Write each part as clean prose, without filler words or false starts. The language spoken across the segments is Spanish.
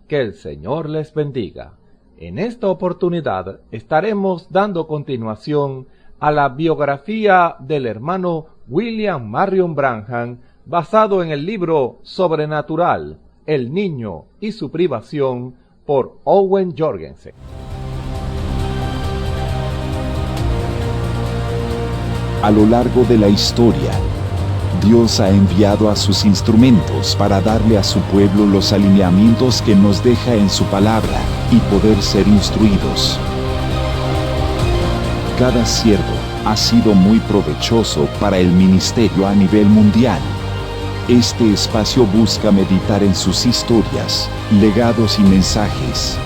Que el Señor les bendiga. En esta oportunidad estaremos dando continuación a la biografía del hermano William Marion Branham, basado en el libro Sobrenatural, El Niño y su Privación, por Owen Jorgensen. A lo largo de la historia, Dios ha enviado a sus instrumentos para darle a su pueblo los alineamientos que nos deja en su palabra y poder ser instruidos. Cada siervo ha sido muy provechoso para el ministerio a nivel mundial. Este espacio busca meditar en sus historias, legados y mensajes.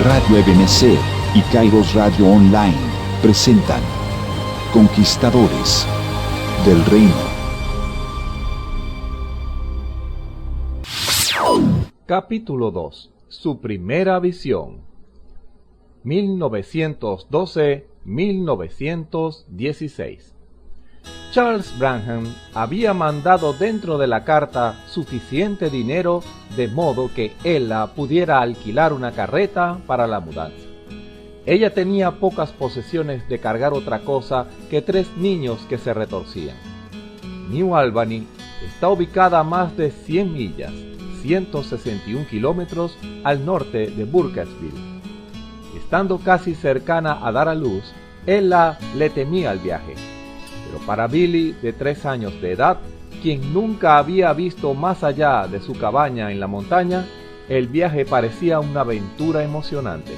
Radio Ebenezer y Kairos Radio Online presentan Conquistadores del Reino. Capítulo 2. Su primera visión. 1912-1916. Charles Branham había mandado dentro de la carta suficiente dinero de modo que ella pudiera alquilar una carreta para la mudanza. Ella tenía pocas posesiones de cargar otra cosa que 3 niños que se retorcían. New Albany está ubicada a más de 100 millas, 161 kilómetros al norte de Burkittsville. Estando casi cercana a dar a luz, ella le temía el viaje. Pero para Billy, de 3 años de edad, quien nunca había visto más allá de su cabaña en la montaña, el viaje parecía una aventura emocionante.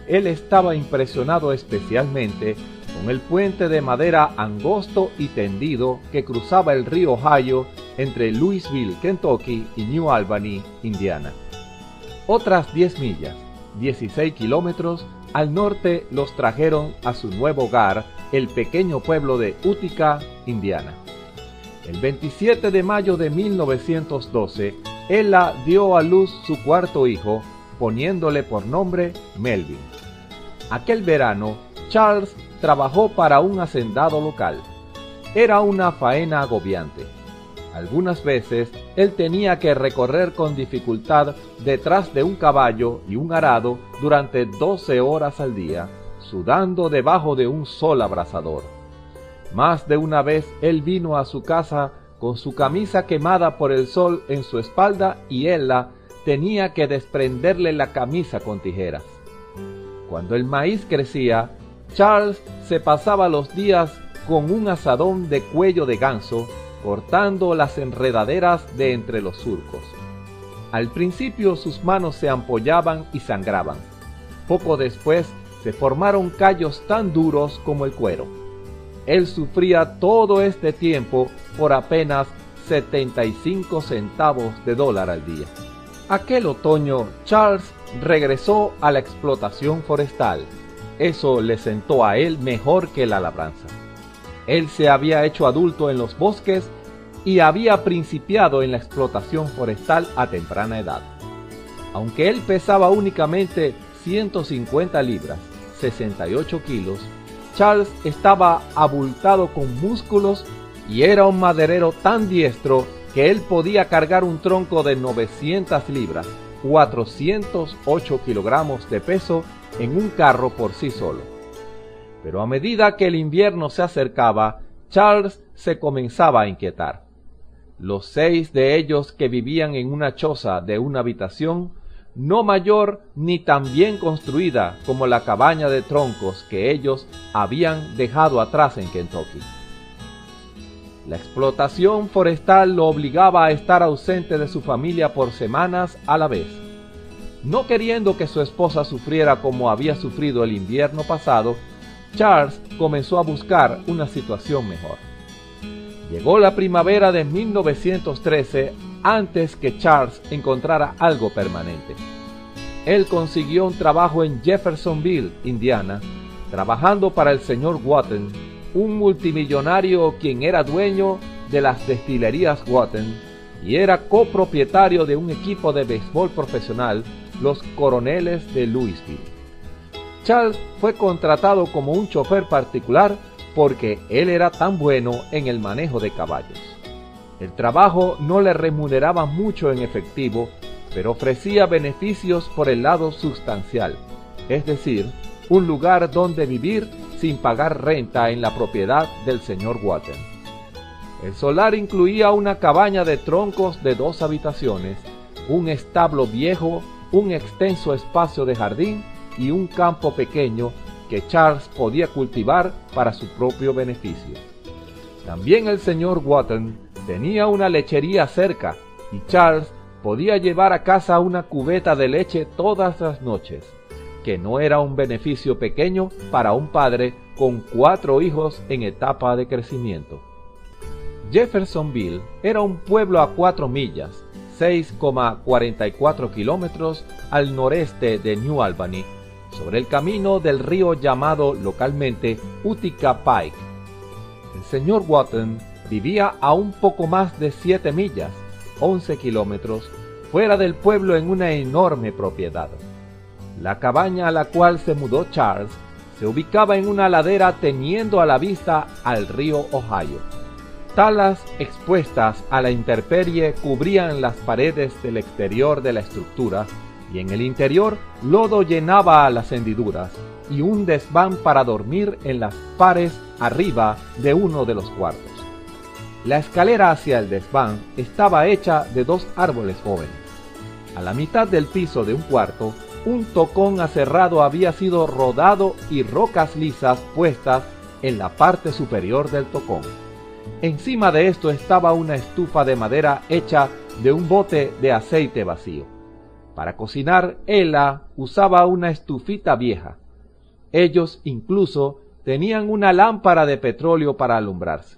Él estaba impresionado especialmente con el puente de madera angosto y tendido que cruzaba el río Ohio entre Louisville, Kentucky y New Albany, Indiana. Otras 10 millas, 16 kilómetros, al norte los trajeron a su nuevo hogar, el pequeño pueblo de Utica, Indiana. El 27 de mayo de 1912, ella dio a luz su cuarto hijo, poniéndole por nombre Melvin. Aquel verano, Charles trabajó para un hacendado local. Era una faena agobiante. Algunas veces, él tenía que recorrer con dificultad detrás de un caballo y un arado durante 12 horas al día, sudando debajo de un sol abrasador. Más de una vez él vino a su casa con su camisa quemada por el sol en su espalda y ella tenía que desprenderle la camisa con tijeras. Cuando el maíz crecía, Charles se pasaba los días con un azadón de cuello de ganso, cortando las enredaderas de entre los surcos. Al principio sus manos se ampollaban y sangraban. Poco después se formaron callos tan duros como el cuero. Él sufría todo este tiempo por apenas 75 centavos de dólar al día. Aquel otoño, Charles regresó a la explotación forestal. Eso le sentó a él mejor que la labranza. Él se había hecho adulto en los bosques y había principiado en la explotación forestal a temprana edad. Aunque él pesaba únicamente 150 libras, 68 kilos, Charles estaba abultado con músculos y era un maderero tan diestro que él podía cargar un tronco de 900 libras, 408 kilogramos de peso en un carro por sí solo. Pero a medida que el invierno se acercaba, Charles se comenzaba a inquietar. Los 6 de ellos que vivían en una choza de una habitación, no mayor ni tan bien construida como la cabaña de troncos que ellos habían dejado atrás en Kentucky. La explotación forestal lo obligaba a estar ausente de su familia por semanas a la vez. No queriendo que su esposa sufriera como había sufrido el invierno pasado, Charles comenzó a buscar una situación mejor. Llegó la primavera de 1913 antes que Charles encontrara algo permanente. Él consiguió un trabajo en Jeffersonville, Indiana, trabajando para el señor Wotten, un multimillonario quien era dueño de las destilerías Wotten y era copropietario de un equipo de béisbol profesional, los Coroneles de Louisville. Charles fue contratado como un chofer particular porque él era tan bueno en el manejo de caballos. El trabajo no le remuneraba mucho en efectivo, pero ofrecía beneficios por el lado sustancial, es decir, un lugar donde vivir sin pagar renta en la propiedad del señor Wotton. El solar incluía una cabaña de troncos de 2 habitaciones, un establo viejo, un extenso espacio de jardín y un campo pequeño que Charles podía cultivar para su propio beneficio. También el señor Wotton tenía una lechería cerca y Charles podía llevar a casa una cubeta de leche todas las noches, que no era un beneficio pequeño para un padre con 4 hijos en etapa de crecimiento. Jeffersonville era un pueblo a 4 millas, 6,44 kilómetros al noreste de New Albany, sobre el camino del río llamado localmente Utica Pike. El señor Wotton vivía a un poco más de 7 millas, 11 kilómetros, fuera del pueblo en una enorme propiedad. La cabaña a la cual se mudó Charles se ubicaba en una ladera teniendo a la vista al río Ohio. Talas expuestas a la intemperie cubrían las paredes del exterior de la estructura y en el interior lodo llenaba las hendiduras y un desván para dormir en las pares arriba de uno de los cuartos. La escalera hacia el desván estaba hecha de 2 árboles jóvenes. A la mitad del piso de un cuarto, un tocón aserrado había sido rodado y rocas lisas puestas en la parte superior del tocón. Encima de esto estaba una estufa de madera hecha de un bote de aceite vacío. Para cocinar, Ella usaba una estufita vieja. Ellos incluso tenían una lámpara de petróleo para alumbrarse.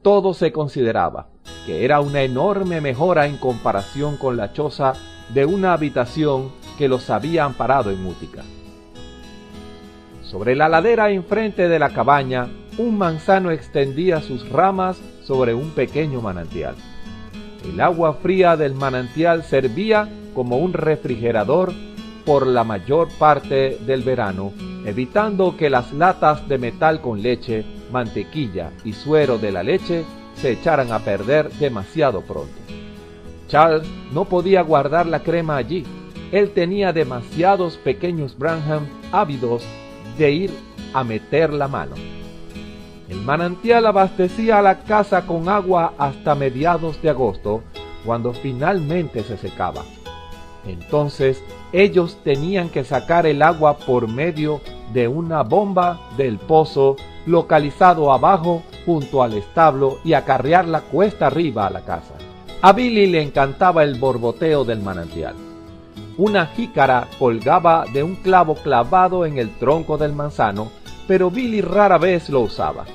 Todo se consideraba que era una enorme mejora en comparación con la choza de una habitación que los había amparado en Utica. Sobre la ladera enfrente de la cabaña, un manzano extendía sus ramas sobre un pequeño manantial. El agua fría del manantial servía como un refrigerador por la mayor parte del verano, evitando que las latas de metal con leche, mantequilla y suero de la leche se echaran a perder demasiado pronto. Charles no podía guardar la crema allí. Él tenía demasiados pequeños Branham ávidos de ir a meter la mano. El manantial abastecía a la casa con agua hasta mediados de agosto, cuando finalmente se secaba. Entonces ellos tenían que sacar el agua por medio de una bomba del pozo localizado abajo junto al establo y acarrearla cuesta arriba a la casa. A Billy le encantaba el borboteo del manantial. Una jícara colgaba de un clavo clavado en el tronco del manzano, pero Billy rara vez lo usaba.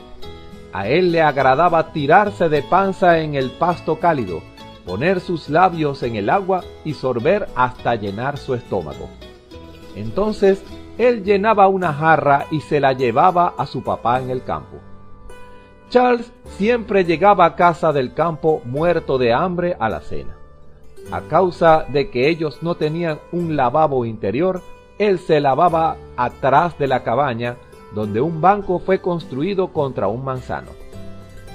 A él le agradaba tirarse de panza en el pasto cálido, poner sus labios en el agua y sorber hasta llenar su estómago. Entonces él llenaba una jarra y se la llevaba a su papá en el campo. Charles siempre llegaba a casa del campo muerto de hambre a la cena. A causa de que ellos no tenían un lavabo interior, él se lavaba atrás de la cabaña, donde un banco fue construido contra un manzano.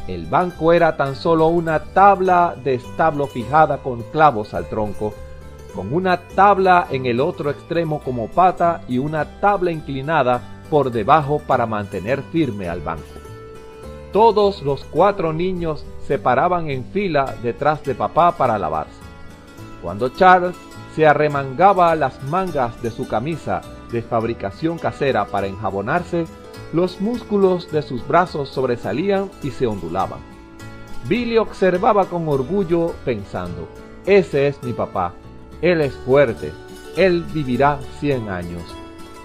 El banco era tan solo una tabla de establo fijada con clavos al tronco, con una tabla en el otro extremo como pata y una tabla inclinada por debajo para mantener firme al banco. Todos los 4 niños se paraban en fila detrás de papá para lavarse. Cuando Charles se arremangaba las mangas de su camisa de fabricación casera para enjabonarse, los músculos de sus brazos sobresalían y se ondulaban. Billy observaba con orgullo pensando: ese es mi papá, él es fuerte, él vivirá 100 años.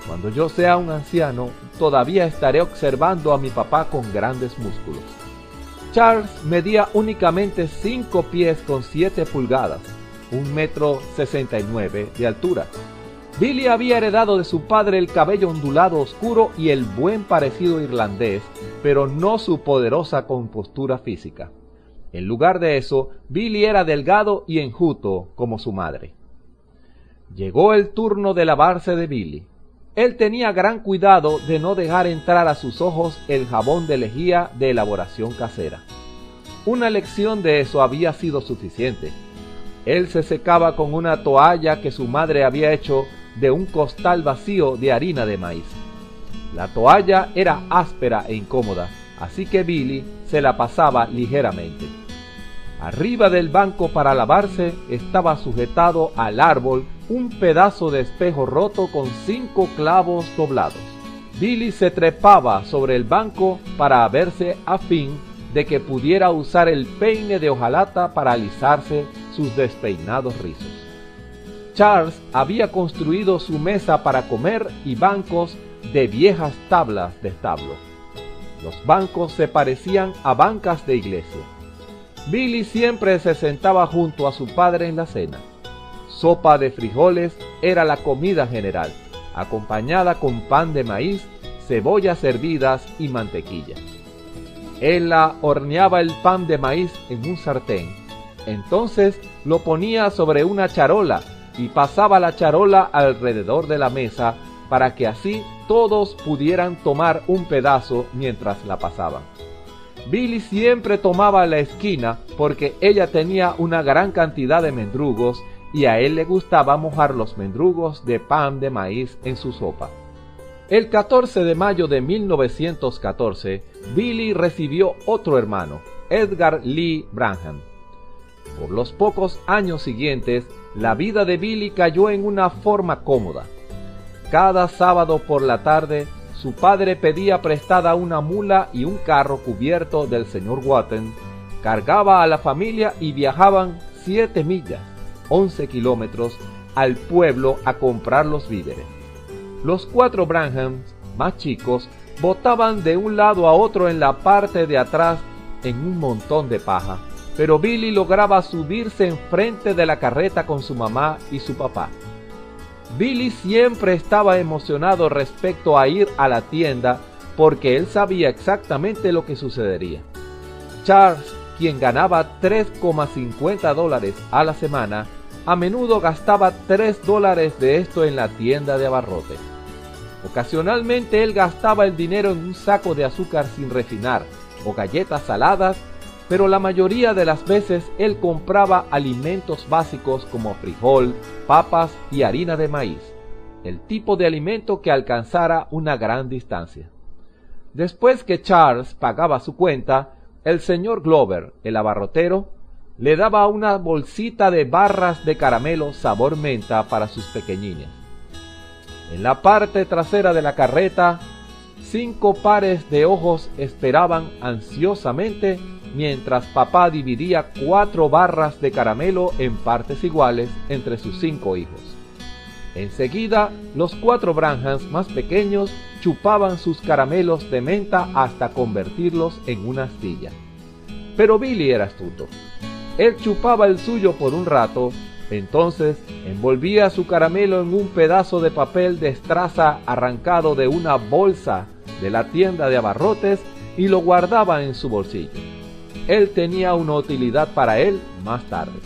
Cuando yo sea un anciano, todavía estaré observando a mi papá con grandes músculos. Charles medía únicamente 5 pies con 7 pulgadas, 1,69 m de altura. Billy había heredado de su padre el cabello ondulado oscuro y el buen parecido irlandés, pero no su poderosa compostura física. En lugar de eso, Billy era delgado y enjuto como su madre. Llegó el turno de lavarse de Billy. Él tenía gran cuidado de no dejar entrar a sus ojos el jabón de lejía de elaboración casera. Una lección de eso había sido suficiente. Él se secaba con una toalla que su madre había hecho de un costal vacío de harina de maíz. La toalla era áspera e incómoda, así que Billy se la pasaba ligeramente. Arriba del banco para lavarse estaba sujetado al árbol un pedazo de espejo roto con 5 clavos doblados. Billy se trepaba sobre el banco para verse a fin de que pudiera usar el peine de hojalata para alisarse sus despeinados rizos. Charles había construido su mesa para comer y bancos de viejas tablas de establo. Los bancos se parecían a bancas de iglesia. Billy siempre se sentaba junto a su padre en la cena. Sopa de frijoles era la comida general, acompañada con pan de maíz, cebollas hervidas y mantequilla. Él horneaba el pan de maíz en un sartén. Entonces lo ponía sobre una charola y pasaba la charola alrededor de la mesa para que así todos pudieran tomar un pedazo mientras la pasaban. Billy siempre tomaba la esquina porque ella tenía una gran cantidad de mendrugos y a él le gustaba mojar los mendrugos de pan de maíz en su sopa. El 14 de mayo de 1914, Billy recibió otro hermano, Edgar Lee Branham. Por los pocos años siguientes, la vida de Billy cayó en una forma cómoda. Cada sábado por la tarde, su padre pedía prestada una mula y un carro cubierto del señor Wotton, cargaba a la familia y viajaban 7 millas, 11 kilómetros, al pueblo a comprar los víveres. Los 4 Branhams, más chicos, botaban de un lado a otro en la parte de atrás en un montón de paja, pero Billy lograba subirse enfrente de la carreta con su mamá y su papá. Billy siempre estaba emocionado respecto a ir a la tienda porque él sabía exactamente lo que sucedería. Charles, quien ganaba $3,50 a la semana, a menudo gastaba $3 de esto en la tienda de abarrotes. Ocasionalmente él gastaba el dinero en un saco de azúcar sin refinar o galletas saladas, pero la mayoría de las veces él compraba alimentos básicos como frijol, papas y harina de maíz, el tipo de alimento que alcanzara una gran distancia. Después que Charles pagaba su cuenta, el señor Glover, el abarrotero, le daba una bolsita de barras de caramelo sabor menta para sus pequeñines. En la parte trasera de la carreta, 5 pares de ojos esperaban ansiosamente mientras papá dividía 4 barras de caramelo en partes iguales entre sus 5 hijos. Enseguida, los 4 Branhams más pequeños chupaban sus caramelos de menta hasta convertirlos en una astilla. Pero Billy era astuto. Él chupaba el suyo por un rato, entonces envolvía su caramelo en un pedazo de papel de estraza arrancado de una bolsa de la tienda de abarrotes y lo guardaba en su bolsillo. Él tenía una utilidad para él más tarde.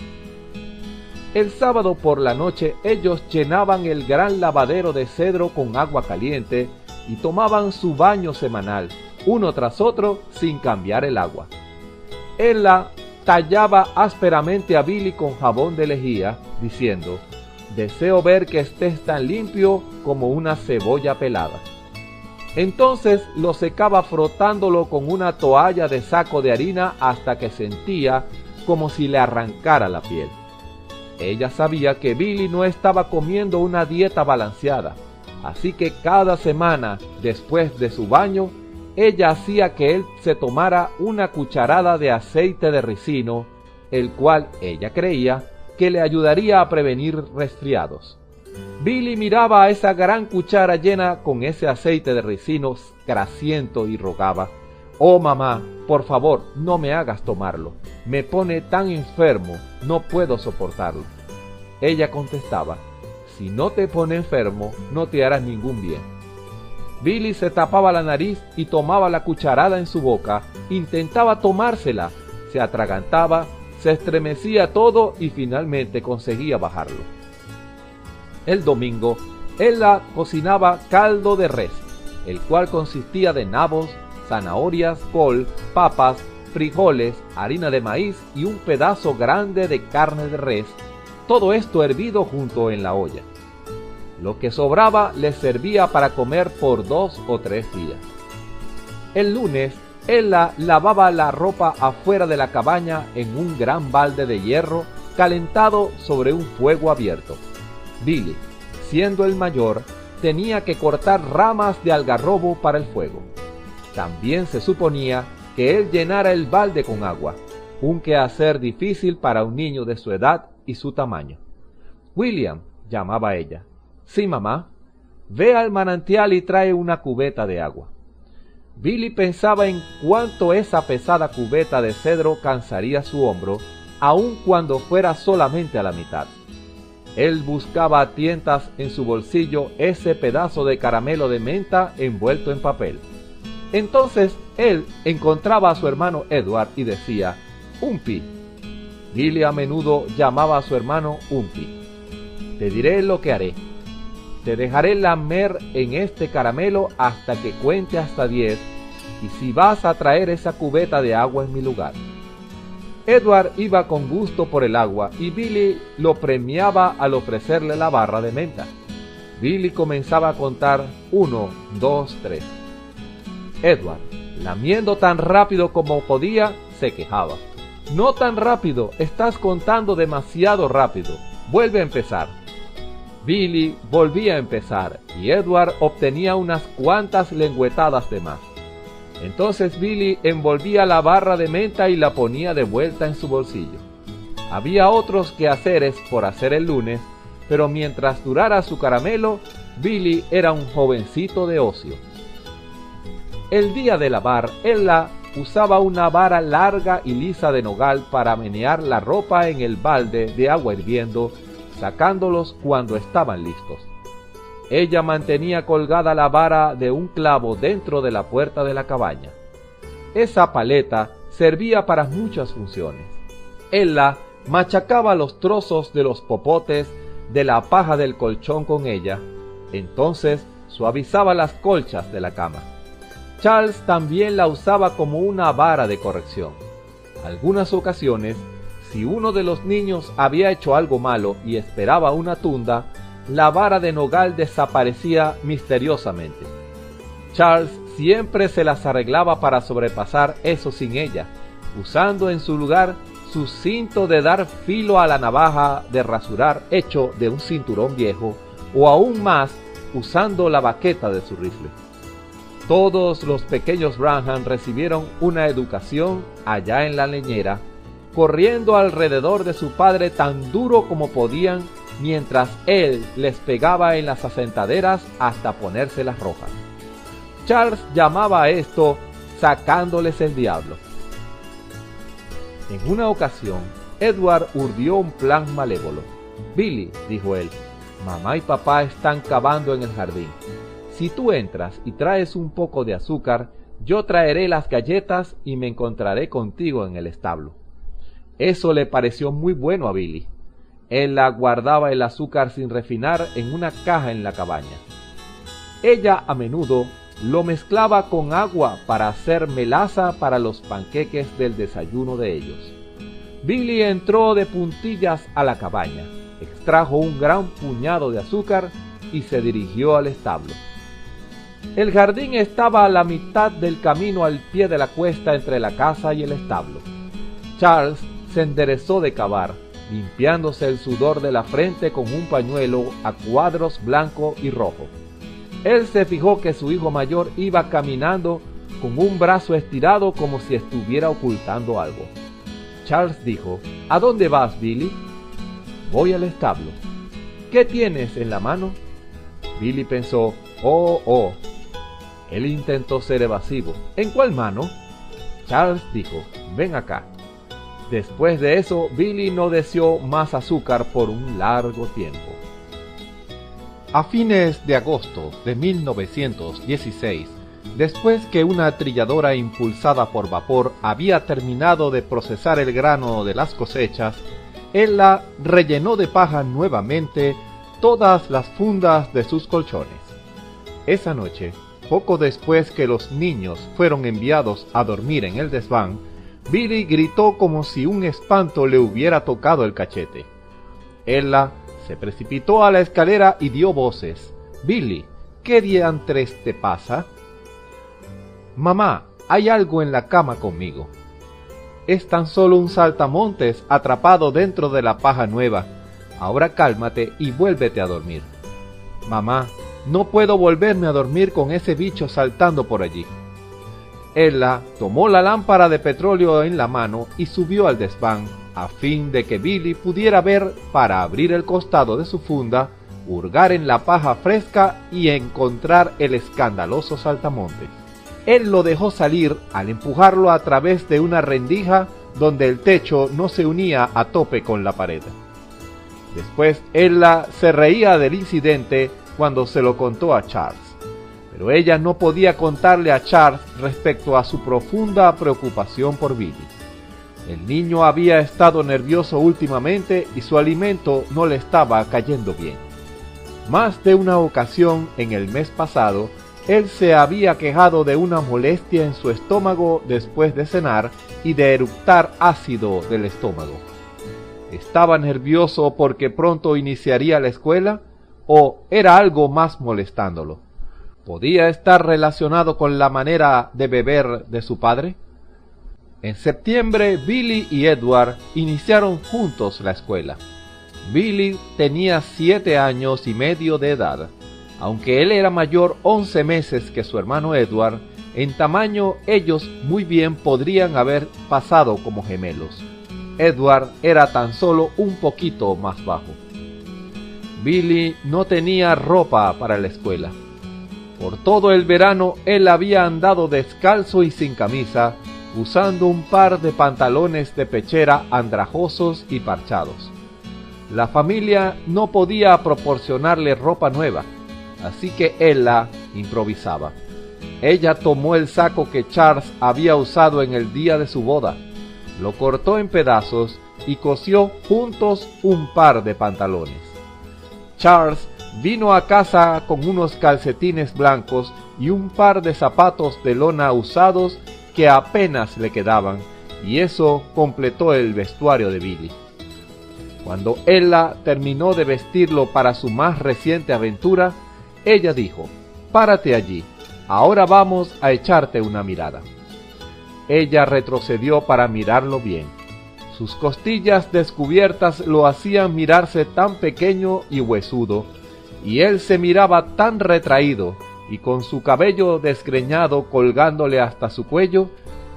El sábado por la noche ellos llenaban el gran lavadero de cedro con agua caliente y tomaban su baño semanal, uno tras otro, sin cambiar el agua. Él tallaba ásperamente a Billy con jabón de lejía, diciendo: «Deseo ver que estés tan limpio como una cebolla pelada». Entonces lo secaba frotándolo con una toalla de saco de harina hasta que sentía como si le arrancara la piel. Ella sabía que Billy no estaba comiendo una dieta balanceada, así que cada semana después de su baño, ella hacía que él se tomara una cucharada de aceite de ricino, el cual ella creía que le ayudaría a prevenir resfriados. Billy miraba a esa gran cuchara llena con ese aceite de ricino grasiento y rogaba: «Oh mamá, por favor, no me hagas tomarlo. Me pone tan enfermo, no puedo soportarlo». Ella contestaba: «Si no te pone enfermo, no te harás ningún bien». Billy se tapaba la nariz y tomaba la cucharada en su boca, intentaba tomársela, se atragantaba, se estremecía todo y finalmente conseguía bajarlo. El domingo, Ella cocinaba caldo de res, el cual consistía de nabos, zanahorias, col, papas, frijoles, harina de maíz y un pedazo grande de carne de res, todo esto hervido junto en la olla. Lo que sobraba les servía para comer por 2 o 3 días. El lunes, ella lavaba la ropa afuera de la cabaña en un gran balde de hierro calentado sobre un fuego abierto. Billy, siendo el mayor, tenía que cortar ramas de algarrobo para el fuego. También se suponía que él llenara el balde con agua, un quehacer difícil para un niño de su edad y su tamaño. William, llamaba ella. Sí, mamá. Ve al manantial y trae una cubeta de agua. Billy pensaba en cuánto esa pesada cubeta de cedro cansaría su hombro, aun cuando fuera solamente a la mitad. Él buscaba a tientas en su bolsillo ese pedazo de caramelo de menta envuelto en papel. Entonces él encontraba a su hermano Edward y decía, «Umpi». Billy a menudo llamaba a su hermano Umpi. «Te diré lo que haré. Te dejaré lamer en este caramelo hasta que cuente hasta 10, y si vas a traer esa cubeta de agua en mi lugar». Edward iba con gusto por el agua y Billy lo premiaba al ofrecerle la barra de menta. Billy comenzaba a contar 1, 2, 3. Edward, lamiendo tan rápido como podía, se quejaba. «No tan rápido, estás contando demasiado rápido. Vuelve a empezar». Billy volvía a empezar y Edward obtenía unas cuantas lengüetadas de más. Entonces Billy envolvía la barra de menta y la ponía de vuelta en su bolsillo. Había otros quehaceres por hacer el lunes, pero mientras durara su caramelo, Billy era un jovencito de ocio. El día de lavar, ella usaba una vara larga y lisa de nogal para menear la ropa en el balde de agua hirviendo, sacándolos cuando estaban listos. Ella mantenía colgada la vara de un clavo dentro de la puerta de la cabaña. Esa paleta servía para muchas funciones. Ella machacaba los trozos de los popotes de la paja del colchón con ella, entonces suavizaba las colchas de la cama. Charles también la usaba como una vara de corrección. Algunas ocasiones, si uno de los niños había hecho algo malo y esperaba una tunda, la vara de nogal desaparecía misteriosamente. Charles siempre se las arreglaba para sobrepasar eso sin ella, usando en su lugar su cinto de dar filo a la navaja de rasurar hecho de un cinturón viejo, o aún más, usando la baqueta de su rifle. Todos los pequeños Branham recibieron una educación allá en la leñera, corriendo alrededor de su padre tan duro como podían, mientras él les pegaba en las asentaderas hasta ponérselas rojas. Charles llamaba a esto sacándoles el diablo. En una ocasión, Edward urdió un plan malévolo. «Billy», dijo él, «mamá y papá están cavando en el jardín. Si tú entras y traes un poco de azúcar, yo traeré las galletas y me encontraré contigo en el establo». Eso le pareció muy bueno a Billy. Él guardaba el azúcar sin refinar en una caja en la cabaña. Ella a menudo lo mezclaba con agua para hacer melaza para los panqueques del desayuno de ellos. Billy entró de puntillas a la cabaña, extrajo un gran puñado de azúcar y se dirigió al establo. El jardín estaba a la mitad del camino al pie de la cuesta entre la casa y el establo. Charles se enderezó de cavar, limpiándose el sudor de la frente con un pañuelo a cuadros blanco y rojo. Él se fijó que su hijo mayor iba caminando con un brazo estirado como si estuviera ocultando algo. Charles dijo, «¿A dónde vas, Billy?» «Voy al establo». «¿Qué tienes en la mano?» Billy pensó, «Oh». Él intentó ser evasivo. «¿En cuál mano?» Charles dijo, «Ven acá». Después de eso, Billy no deseó más azúcar por un largo tiempo. A fines de agosto de 1916, después que una trilladora impulsada por vapor había terminado de procesar el grano de las cosechas, él la rellenó de paja nuevamente todas las fundas de sus colchones. Esa noche, poco después que los niños fueron enviados a dormir en el desván, Billy gritó como si un espanto le hubiera tocado el cachete. Ella se precipitó a la escalera y dio voces. «Billy, ¿qué diantres te pasa?» «Mamá, hay algo en la cama conmigo». «Es tan solo un saltamontes atrapado dentro de la paja nueva. Ahora cálmate y vuélvete a dormir». «Mamá, no puedo volverme a dormir con ese bicho saltando por allí». Ella tomó la lámpara de petróleo en la mano y subió al desván, a fin de que Billy pudiera ver para abrir el costado de su funda, hurgar en la paja fresca y encontrar el escandaloso saltamontes. Él lo dejó salir al empujarlo a través de una rendija donde el techo no se unía a tope con la pared. Después ella se reía del incidente cuando se lo contó a Charles, pero ella no podía contarle a Charles respecto a su profunda preocupación por Billy. El niño había estado nervioso últimamente y su alimento no le estaba cayendo bien. Más de una ocasión en el mes pasado, él se había quejado de una molestia en su estómago después de cenar y de eructar ácido del estómago. ¿Estaba nervioso porque pronto iniciaría la escuela o era algo más molestándolo? ¿Podía estar relacionado con la manera de beber de su padre? En septiembre, Billy y Edward iniciaron juntos la escuela. Billy tenía 7 años y medio de edad. Aunque él era mayor 11 meses que su hermano Edward, en tamaño ellos muy bien podrían haber pasado como gemelos. Edward era tan solo un poquito más bajo. Billy no tenía ropa para la escuela. Por todo el verano él había andado descalzo y sin camisa, usando un par de pantalones de pechera andrajosos y parchados. La familia no podía proporcionarle ropa nueva, así que ella improvisaba. Ella tomó el saco que Charles había usado en el día de su boda, lo cortó en pedazos y cosió juntos un par de pantalones. Charles vino a casa con unos calcetines blancos y un par de zapatos de lona usados que apenas le quedaban, y eso completó el vestuario de Billy. Cuando ella terminó de vestirlo para su más reciente aventura, ella dijo: «Párate allí, ahora vamos a echarte una mirada». Ella retrocedió para mirarlo bien. Sus costillas descubiertas lo hacían mirarse tan pequeño y huesudo, y él se miraba tan retraído, y con su cabello desgreñado colgándole hasta su cuello,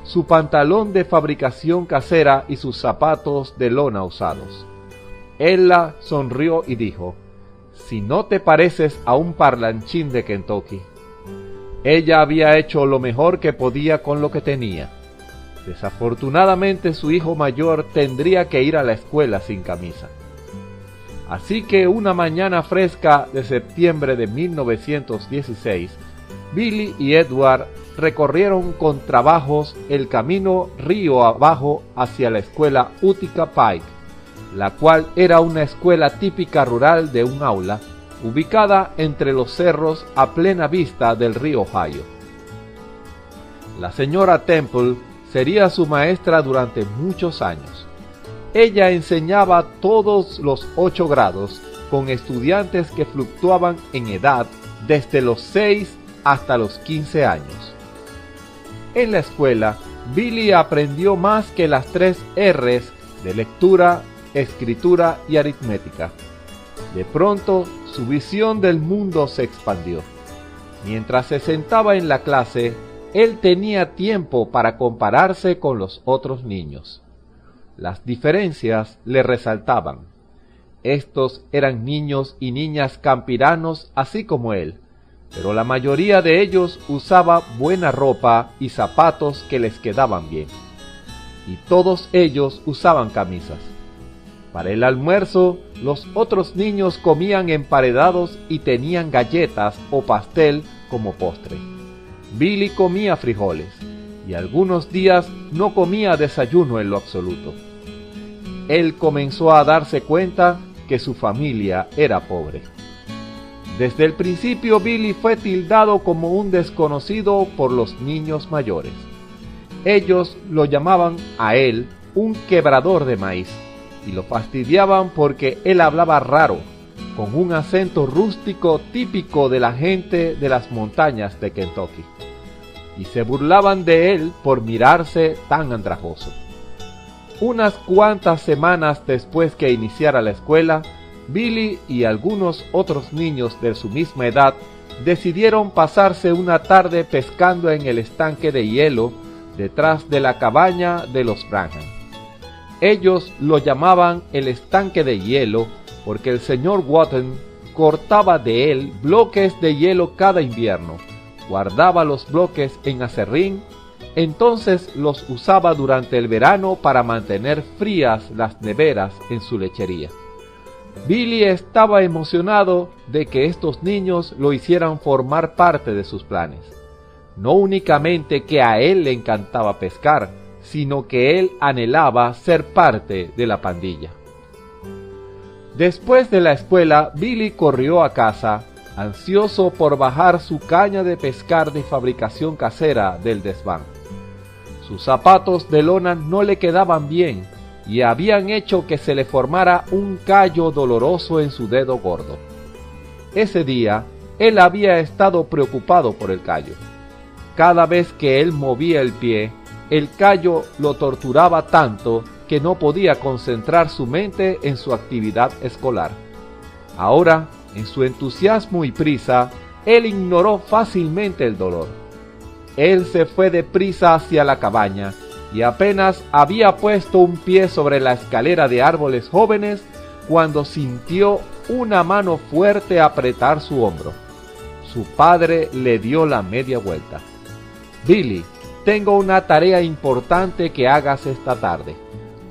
su pantalón de fabricación casera y sus zapatos de lona usados. Ella sonrió y dijo: «Si no te pareces a un parlanchín de Kentucky». Ella había hecho lo mejor que podía con lo que tenía. Desafortunadamente su hijo mayor tendría que ir a la escuela sin camisa. Así que una mañana fresca de septiembre de 1916, Billy y Edward recorrieron con trabajos el camino río abajo hacia la escuela Utica Pike, la cual era una escuela típica rural de un aula, ubicada entre los cerros a plena vista del río Ohio. La señora Temple sería su maestra durante muchos años. Ella enseñaba todos los 8 grados con estudiantes que fluctuaban en edad desde los 6 hasta los 15 años. En la escuela, Billy aprendió más que las 3 R's de lectura, escritura y aritmética. De pronto, su visión del mundo se expandió. Mientras se sentaba en la clase, él tenía tiempo para compararse con los otros niños. Las diferencias le resaltaban. Estos eran niños y niñas campiranos así como él, pero la mayoría de ellos usaba buena ropa y zapatos que les quedaban bien. Y todos ellos usaban camisas. Para el almuerzo, los otros niños comían emparedados y tenían galletas o pastel como postre. Billy comía frijoles, y algunos días no comía desayuno en lo absoluto. Él comenzó a darse cuenta que su familia era pobre. Desde el principio Billy fue tildado como un desconocido por los niños mayores. Ellos lo llamaban a él un quebrador de maíz y lo fastidiaban porque él hablaba raro, con un acento rústico típico de la gente de las montañas de Kentucky, y se burlaban de él por mirarse tan andrajoso. Unas cuantas semanas después que iniciara la escuela, Billy y algunos otros niños de su misma edad decidieron pasarse una tarde pescando en el estanque de hielo detrás de la cabaña de los Branham. Ellos lo llamaban el estanque de hielo porque el señor Wotton cortaba de él bloques de hielo cada invierno, guardaba los bloques en aserrín, entonces los usaba durante el verano para mantener frías las neveras en su lechería. Billy estaba emocionado de que estos niños lo hicieran formar parte de sus planes. No únicamente que a él le encantaba pescar, sino que él anhelaba ser parte de la pandilla. Después de la escuela, Billy corrió a casa, ansioso por bajar su caña de pescar de fabricación casera del desván. Sus zapatos de lona no le quedaban bien y habían hecho que se le formara un callo doloroso en su dedo gordo. Ese día, él había estado preocupado por el callo. Cada vez que él movía el pie, el callo lo torturaba tanto que no podía concentrar su mente en su actividad escolar. Ahora, en su entusiasmo y prisa, él ignoró fácilmente el dolor. Él se fue deprisa hacia la cabaña y apenas había puesto un pie sobre la escalera de árboles jóvenes cuando sintió una mano fuerte apretar su hombro. Su padre le dio la media vuelta. «Billy, tengo una tarea importante que hagas esta tarde.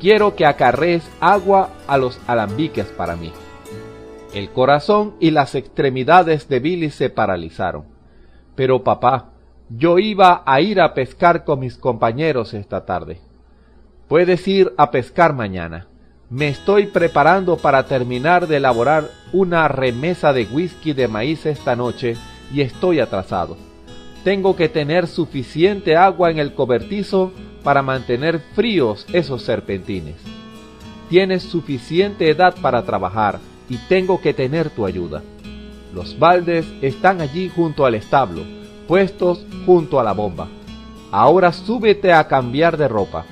Quiero que acarrees agua a los alambiques para mí». El corazón y las extremidades de Billy se paralizaron. «Pero papá, yo iba a ir a pescar con mis compañeros esta tarde». «Puedes ir a pescar mañana. Me estoy preparando para terminar de elaborar una remesa de whisky de maíz esta noche y estoy atrasado. Tengo que tener suficiente agua en el cobertizo para mantener fríos esos serpentines. Tienes suficiente edad para trabajar y tengo que tener tu ayuda. Los baldes están allí junto al establo, puestos junto a la bomba. Ahora súbete a cambiar de ropa.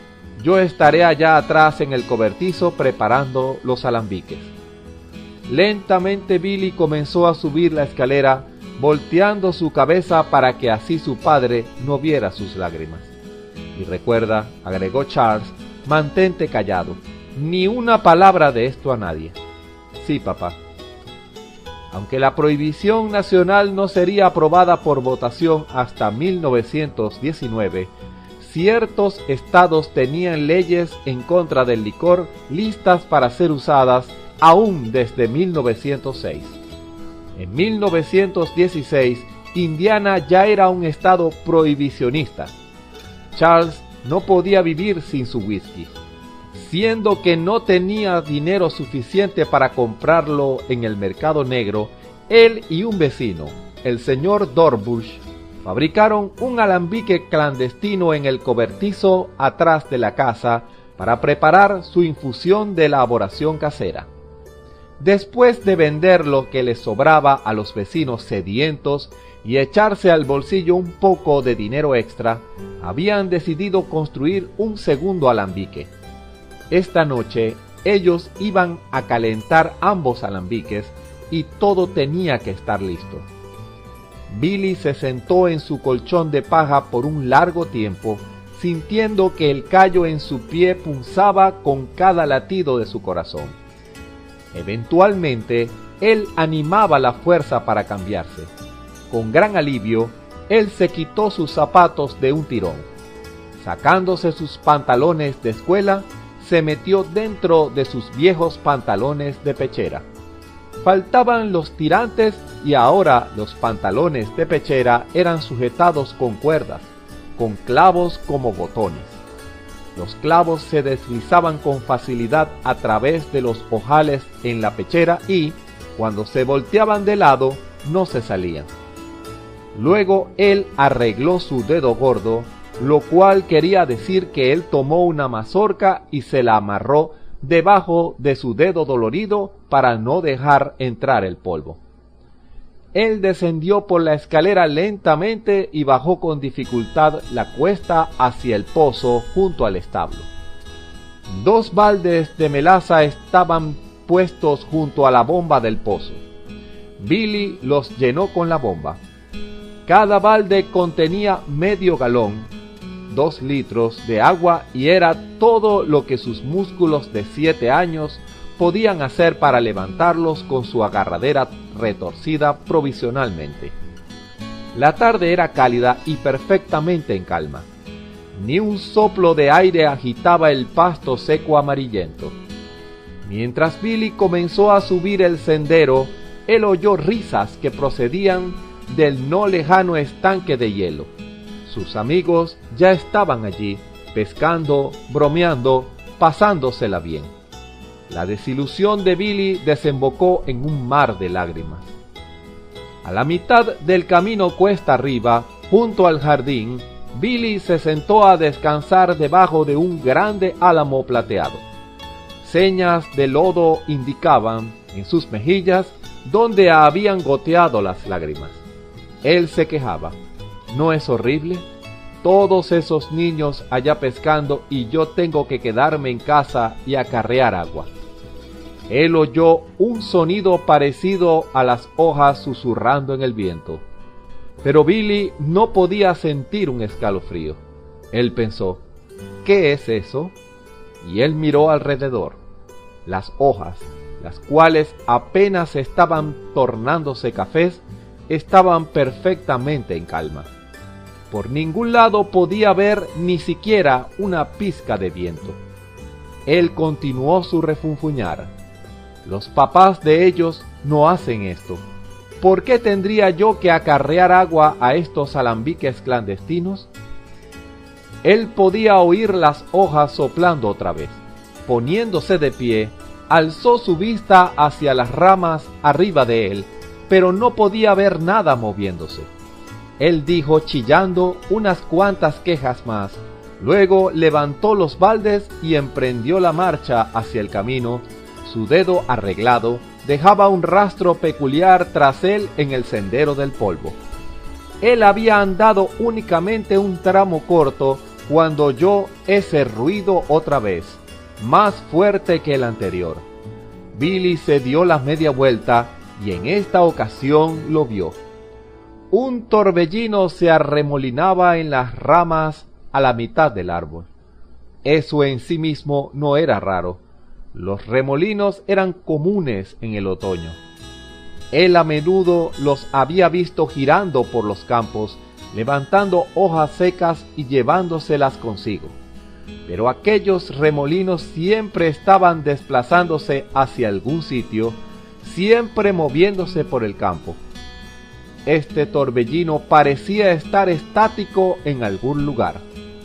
Yo estaré allá atrás en el cobertizo preparando los alambiques». Lentamente Billy comenzó a subir la escalera, volteando su cabeza para que así su padre no viera sus lágrimas. «Y recuerda», agregó Charles, «mantente callado. Ni una palabra de esto a nadie». «Sí, papá». Aunque la prohibición nacional no sería aprobada por votación hasta 1919, ciertos estados tenían leyes en contra del licor listas para ser usadas aún desde 1906. En 1916, Indiana ya era un estado prohibicionista. Charles no podía vivir sin su whisky. Siendo que no tenía dinero suficiente para comprarlo en el mercado negro, él y un vecino, el señor Dorbush, fabricaron un alambique clandestino en el cobertizo atrás de la casa para preparar su infusión de elaboración casera. Después de vender lo que les sobraba a los vecinos sedientos y echarse al bolsillo un poco de dinero extra, habían decidido construir un segundo alambique. Esta noche ellos iban a calentar ambos alambiques y todo tenía que estar listo. Billy se sentó en su colchón de paja por un largo tiempo, sintiendo que el callo en su pie punzaba con cada latido de su corazón. Eventualmente, él animaba la fuerza para cambiarse. Con gran alivio, él se quitó sus zapatos de un tirón. Sacándose sus pantalones de escuela, se metió dentro de sus viejos pantalones de pechera. Faltaban los tirantes y ahora los pantalones de pechera eran sujetados con cuerdas, con clavos como botones. Los clavos se deslizaban con facilidad a través de los ojales en la pechera y, cuando se volteaban de lado, no se salían. Luego él arregló su dedo gordo, lo cual quería decir que él tomó una mazorca y se la amarró debajo de su dedo dolorido para no dejar entrar el polvo. Él descendió por la escalera lentamente y bajó con dificultad la cuesta hacia el pozo junto al establo. 2 baldes de melaza estaban puestos junto a la bomba del pozo. Billy los llenó con la bomba. Cada balde contenía medio galón, 2 litros de agua, y era todo lo que sus músculos de 7 años podían hacer para levantarlos con su agarradera retorcida provisionalmente. La tarde era cálida y perfectamente en calma. Ni un soplo de aire agitaba el pasto seco amarillento. Mientras Billy comenzó a subir el sendero, él oyó risas que procedían del no lejano estanque de hielo. Sus amigos ya estaban allí, pescando, bromeando, pasándosela bien. La desilusión de Billy desembocó en un mar de lágrimas. A la mitad del camino cuesta arriba, junto al jardín, Billy se sentó a descansar debajo de un grande álamo plateado. Señas de lodo indicaban en sus mejillas donde habían goteado las lágrimas. Él se quejaba: ¿no es horrible? Todos esos niños allá pescando y yo tengo que quedarme en casa y acarrear agua. Él oyó un sonido parecido a las hojas susurrando en el viento. Pero Billy no podía sentir un escalofrío. Él pensó: ¿qué es eso? Y él miró alrededor. Las hojas, las cuales apenas estaban tornándose cafés, estaban perfectamente en calma. Por ningún lado podía ver ni siquiera una pizca de viento. Él continuó su refunfuñar. Los papás de ellos no hacen esto. ¿Por qué tendría yo que acarrear agua a estos alambiques clandestinos? Él podía oír las hojas soplando otra vez. Poniéndose de pie, alzó su vista hacia las ramas arriba de él, pero no podía ver nada moviéndose. Él dijo chillando unas cuantas quejas más, luego levantó los baldes y emprendió la marcha hacia el camino. Su dedo arreglado dejaba un rastro peculiar tras él en el sendero del polvo. Él había andado únicamente un tramo corto cuando oyó ese ruido otra vez, más fuerte que el anterior. Billy se dio la media vuelta y en esta ocasión lo vio. Un torbellino se arremolinaba en las ramas a la mitad del árbol. Eso en sí mismo no era raro. Los remolinos eran comunes en el otoño. Él a menudo los había visto girando por los campos, levantando hojas secas y llevándoselas consigo. Pero aquellos remolinos siempre estaban desplazándose hacia algún sitio, siempre moviéndose por el campo. Este torbellino parecía estar estático en algún lugar.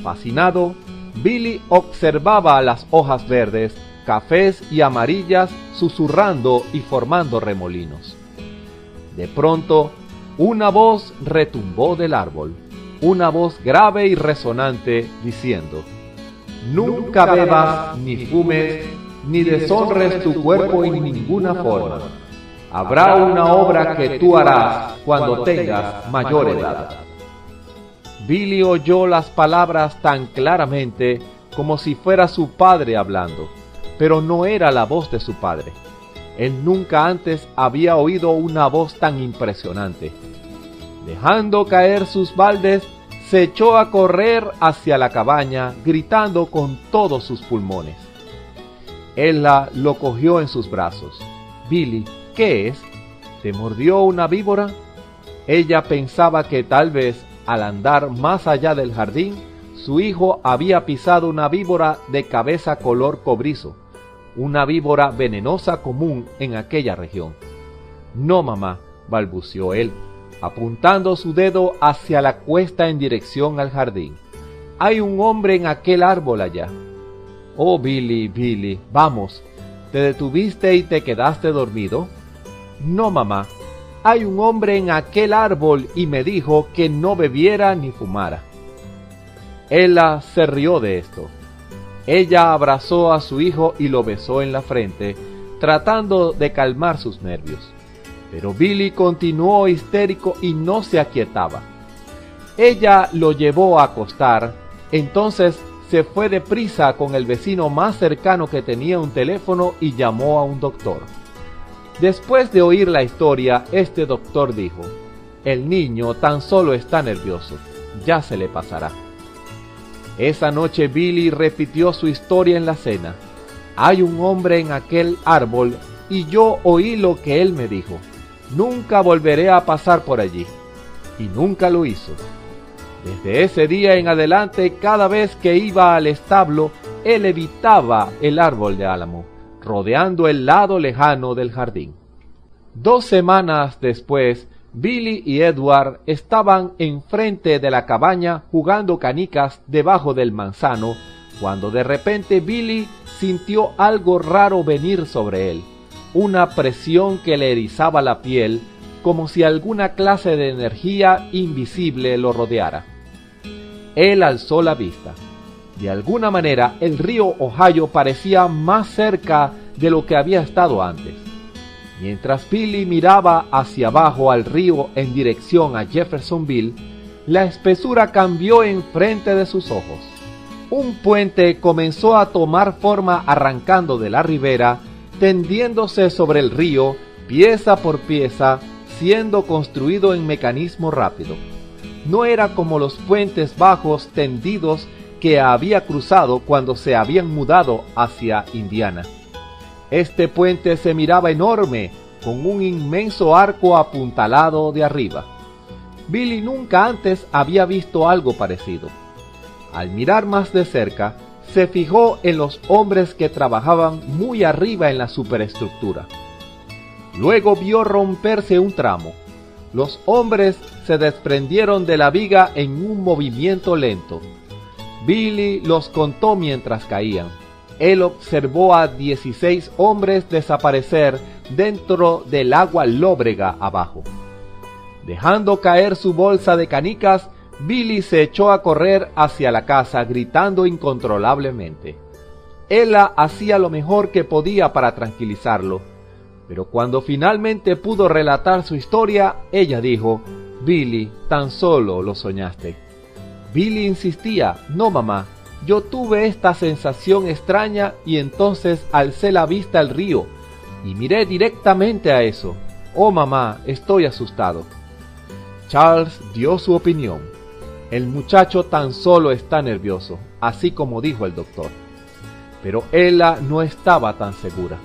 Fascinado, Billy observaba las hojas verdes, cafés y amarillas susurrando y formando remolinos. De pronto, una voz retumbó del árbol, una voz grave y resonante diciendo: «Nunca bebas, ni fumes, ni deshonres tu cuerpo en ninguna forma. Habrá una obra que tú harás cuando tengas mayor edad». Billy oyó las palabras tan claramente como si fuera su padre hablando, pero no era la voz de su padre. Él nunca antes había oído una voz tan impresionante. Dejando caer sus baldes, se echó a correr hacia la cabaña, gritando con todos sus pulmones. Ella lo cogió en sus brazos. «Billy, ¿qué es? ¿Te mordió una víbora?» Ella pensaba que tal vez, al andar más allá del jardín, su hijo había pisado una víbora de cabeza color cobrizo, una víbora venenosa común en aquella región. «No, mamá», balbuceó él, apuntando su dedo hacia la cuesta en dirección al jardín. «Hay un hombre en aquel árbol allá». «Oh, Billy, Billy, vamos, ¿te detuviste y te quedaste dormido?» «No, mamá, hay un hombre en aquel árbol y me dijo que no bebiera ni fumara. Ella se rió de esto. Ella abrazó a su hijo y lo besó en la frente, tratando de calmar sus nervios. Pero Billy continuó histérico y no se aquietaba. Ella lo llevó a acostar, entonces se fue deprisa con el vecino más cercano que tenía un teléfono y llamó a un doctor. Después de oír la historia, este doctor dijo: «El niño tan solo está nervioso, ya se le pasará». Esa noche Billy repitió su historia en la cena. «Hay un hombre en aquel árbol y yo oí lo que él me dijo. Nunca volveré a pasar por allí». Y nunca lo hizo. Desde ese día en adelante, cada vez que iba al establo, él evitaba el árbol de álamo, rodeando el lado lejano del jardín. 2 semanas después, Billy y Edward estaban enfrente de la cabaña jugando canicas debajo del manzano, cuando de repente Billy sintió algo raro venir sobre él, una presión que le erizaba la piel, como si alguna clase de energía invisible lo rodeara. Él alzó la vista. De alguna manera, el río Ohio parecía más cerca de lo que había estado antes. Mientras Billy miraba hacia abajo al río en dirección a Jeffersonville, la espesura cambió enfrente de sus ojos. Un puente comenzó a tomar forma arrancando de la ribera, tendiéndose sobre el río, pieza por pieza, siendo construido en mecanismo rápido. No era como los puentes bajos tendidos que había cruzado cuando se habían mudado hacia Indiana. Este puente se miraba enorme, con un inmenso arco apuntalado de arriba. Billy nunca antes había visto algo parecido. Al mirar más de cerca, se fijó en los hombres que trabajaban muy arriba en la superestructura. Luego vio romperse un tramo. Los hombres se desprendieron de la viga en un movimiento lento. Billy los contó mientras caían. Él observó a 16 hombres desaparecer dentro del agua lóbrega abajo. Dejando caer su bolsa de canicas, Billy se echó a correr hacia la casa gritando incontrolablemente. Ella hacía lo mejor que podía para tranquilizarlo, pero cuando finalmente pudo relatar su historia, ella dijo: «Billy, tan solo lo soñaste». Billy insistía: «No, mamá, yo tuve esta sensación extraña y entonces alcé la vista al río y miré directamente a eso. Oh, mamá, estoy asustado». Charles dio su opinión. «El muchacho tan solo está nervioso, así como dijo el doctor». Pero ella no estaba tan segura.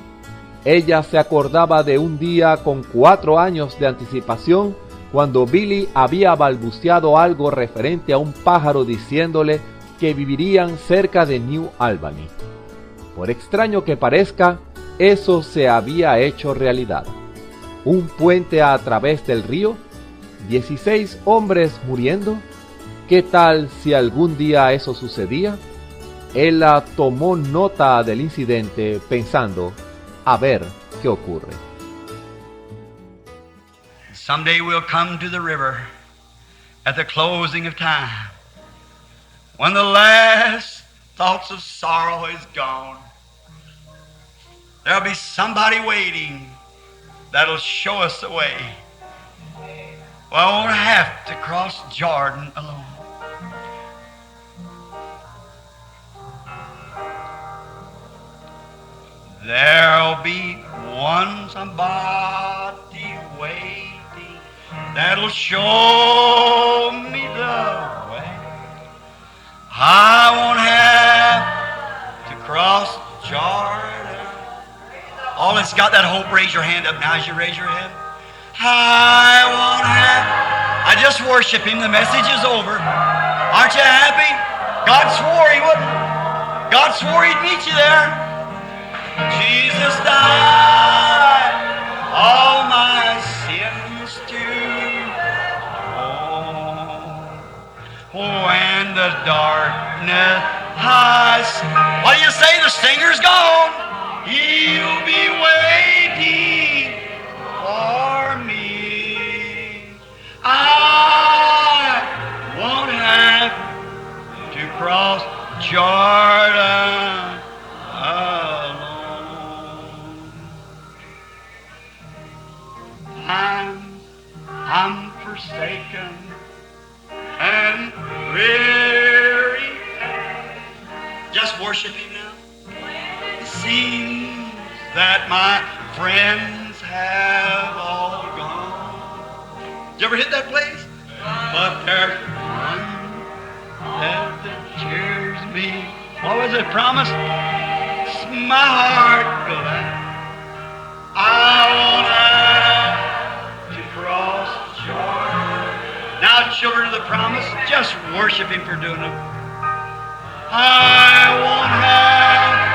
Ella se acordaba de un día con 4 años de anticipación cuando Billy había balbuceado algo referente a un pájaro diciéndole que vivirían cerca de New Albany. Por extraño que parezca, eso se había hecho realidad. Un puente a través del río, 16 hombres muriendo. ¿Qué tal si algún día eso sucedía? Ella tomó nota del incidente pensando: a ver qué ocurre. Someday we'll come to the river at the closing of time, when the last thoughts of sorrow is gone. There'll be somebody waiting that'll show us the way. Well, I won't have to cross Jordan alone. There'll be one somebody waiting that'll show me the way. I won't have to cross Jordan. All that's got that hope, raise your hand up now as you raise your hand. I won't have. I just worship Him. The message is over. Aren't you happy? God swore He wouldn't. God swore He'd meet you there. Jesus died all my sins to own. When the darkness hides, what do you say? The singer's gone. He'll be waiting for me. seems that my friends have all gone. Did you ever hit that place? But there's one that cheers me. What was it promised? It's my heart glad. I want to cross Jordan. Now, children of the promise, just worship Him for doing it. I won't have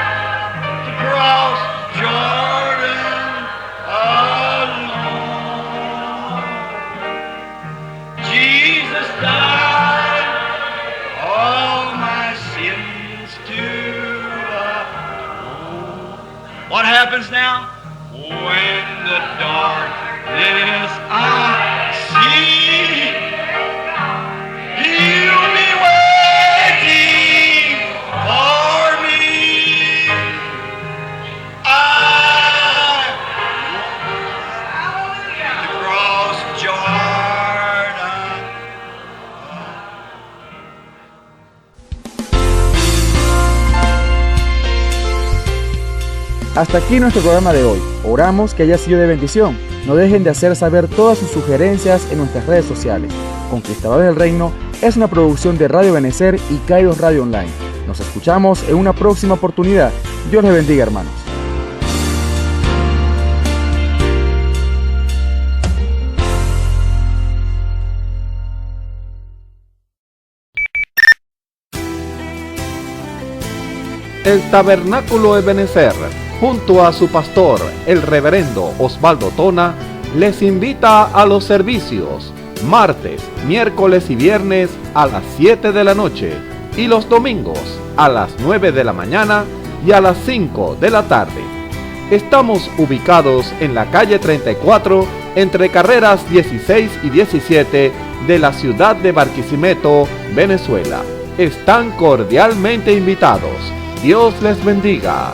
to cross Jordan alone. Jesus died all my sins to atone. What happens now? When the darkness I see, He'll be waiting for me. I want to cross Jordan. Hasta aquí nuestro programa de hoy. Oramos que haya sido de bendición. No dejen de hacer saber todas sus sugerencias en nuestras redes sociales. Conquistadores del Reino es una producción de Radio Benecer y Kairos Radio Online. Nos escuchamos en una próxima oportunidad. Dios les bendiga, hermanos. El Tabernáculo Ebenecer, junto a su pastor, el reverendo Osvaldo Tona, les invita a los servicios martes, miércoles y viernes a las 7 de la noche y los domingos a las 9 de la mañana y a las 5 de la tarde. Estamos ubicados en la calle 34 entre carreras 16 y 17 de la ciudad de Barquisimeto, Venezuela. Están cordialmente invitados. Dios les bendiga.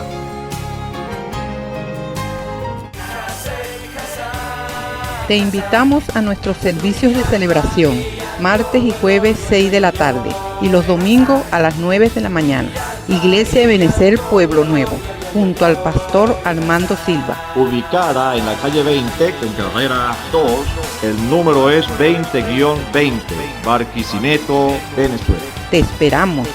Te invitamos a nuestros servicios de celebración, martes y jueves 6 de la tarde y los domingos a las 9 de la mañana. Iglesia Ebenecer Pueblo Nuevo, junto al pastor Armando Silva. Ubicada en la calle 20, en carrera 2, el número es 20-20, Barquisimeto, Venezuela. Te esperamos.